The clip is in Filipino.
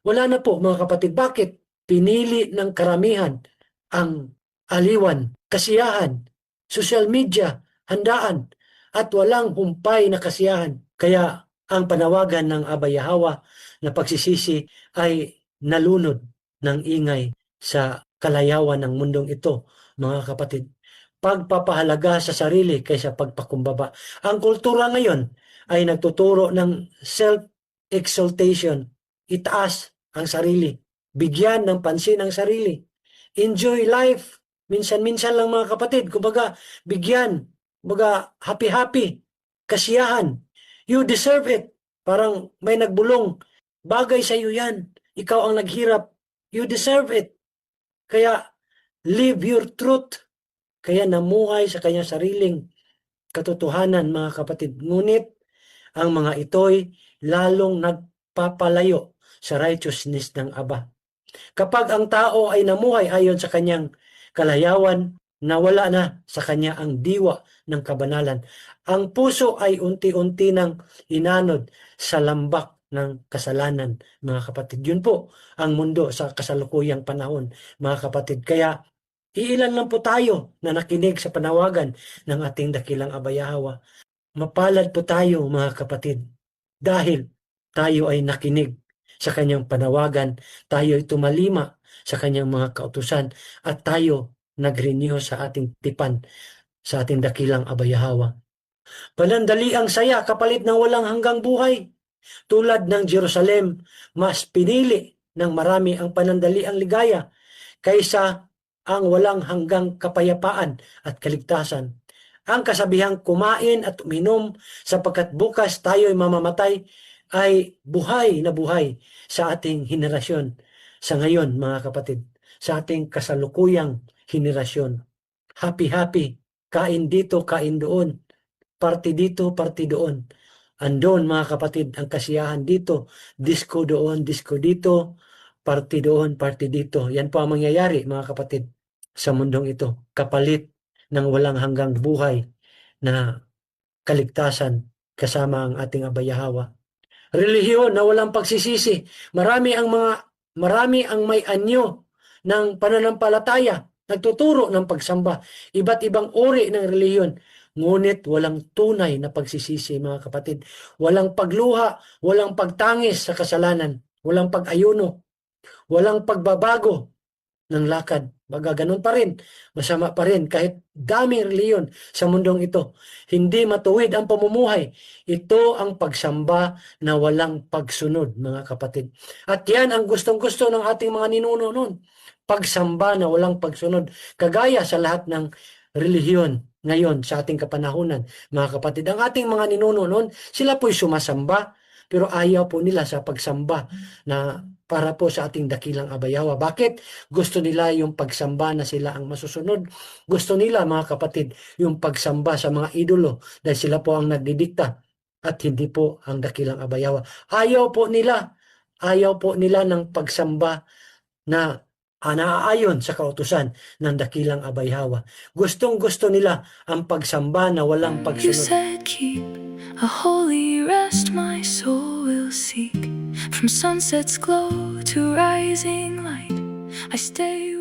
Wala na po mga kapatid. Bakit? Pinili ng karamihan ang aliwan, kasiyahan, social media, handaan, at walang humpay na kasiyahan. Kaya ang panawagan ng Abba Yahweh na pagsisisi ay nalunod ng ingay sa kalayawan ng mundong ito, mga kapatid. Pagpapahalaga sa sarili kaysa pagpakumbaba. Ang kultura ngayon ay nagtuturo ng self-exaltation. Itaas ang sarili. Bigyan ng pansin ang sarili. Enjoy life. Minsan-minsan lang mga kapatid. Kumbaga, bigyan. Kumbaga, happy-happy. Kasiyahan. You deserve it. Parang may nagbulong. Bagay sa iyo yan. Ikaw ang naghirap. You deserve it. Kaya, live your truth. Kaya namuhay sa kanyang sariling katotohanan, mga kapatid. Ngunit, ang mga ito'y lalong nagpapalayo sa righteousness ng Aba. Kapag ang tao ay namuhay ayon sa kanyang kalayawan, nawala na sa kanya ang diwa ng kabanalan. Ang puso ay unti-unti nang inanod sa lambak ng kasalanan, mga kapatid. Yun po ang mundo sa kasalukuyang panahon, mga kapatid. Kaya iilan lang po tayo na nakinig sa panawagan ng ating dakilang Abba Yahweh. Mapalad po tayo, mga kapatid, dahil tayo ay nakinig sa kanyang panawagan, tayo ay tumalima sa kanyang mga kautusan, at tayo nag-renew sa ating tipan, sa ating dakilang Abba Yahweh. Panandali ang saya kapalit ng walang hanggang buhay. Tulad ng Jerusalem, mas pinili ng marami ang panandali ang ligaya kaysa ang walang hanggang kapayapaan at kaligtasan. Ang kasabihang kumain at uminom sapagkat bukas tayo'y mamamatay ay buhay na buhay sa ating henerasyon. Sa ngayon, mga kapatid, sa ating kasalukuyang henerasyon. Happy-happy, kain dito, kain doon, party dito, party doon. Andon, mga kapatid, ang kasiyahan dito, disco doon, disco dito, party doon, party dito. Yan po ang mangyayari, mga kapatid, sa mundong ito. Kapalit ng walang hanggang buhay na kaligtasan kasama ang ating Abba Yahweh. Relihiyon na walang pagsisisi. Marami ang may anyo ng pananampalataya, nagtuturo ng pagsamba. Iba't ibang uri ng relihiyon. Ngunit walang tunay na pagsisisi, mga kapatid. Walang pagluha, walang pagtangis sa kasalanan, walang pag-ayuno, walang pagbabago ng lakad. Baga ganun pa rin, masama pa rin kahit daming reliyon sa mundong ito. Hindi matuwid ang pamumuhay. Ito ang pagsamba na walang pagsunod, mga kapatid. At yan ang gustong-gusto ng ating mga ninuno noon. Pagsamba na walang pagsunod. Kagaya sa lahat ng relihiyon ngayon sa ating kapanahunan, mga kapatid. Ang ating mga ninuno noon, sila po'y sumasamba, pero ayaw po nila sa pagsamba na para po sa ating dakilang Abba Yahweh. Bakit? Gusto nila yung pagsamba na sila ang masusunod. Gusto nila, mga kapatid, yung pagsamba sa mga idolo dahil sila po ang nagdidikta at hindi po ang dakilang Abba Yahweh. Ayaw po nila ng pagsamba na naaayon sa kautusan ng dakilang Abba Yahweh. Gustong-gusto nila ang pagsamba na walang You pagsunod. said keep a holy rest my soul will seek. From sunset's glow to rising light, I stay